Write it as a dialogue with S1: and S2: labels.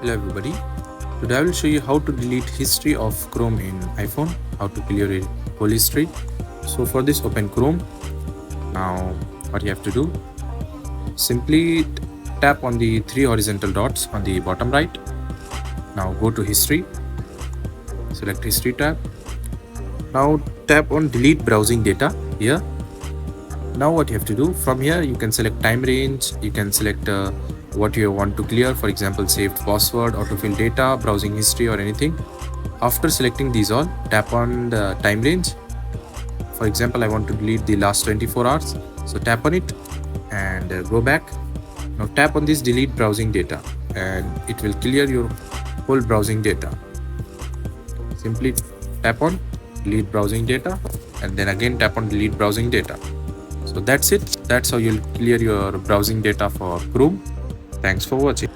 S1: Hello everybody. Today I will show you how to delete history of Chrome in iPhone, how to clear a whole history. So for this, open Chrome. Now what you have to do, simply tap on the three horizontal dots on the bottom right. Now go to history, select history tab. Now tap on delete browsing data here. Now what you have to do, from here you can select time range, you can select what you want to clear, for example saved password, autofill data, browsing history or anything. After selecting these all, tap on the time range. For example, I want to delete the last 24 hours, so tap on it and go back. Now tap on this delete browsing data and it will clear your whole browsing data. Simply tap on delete browsing data and then again tap on delete browsing data. So that's it. That's how you'll clear your browsing data for Chrome. Thanks for watching.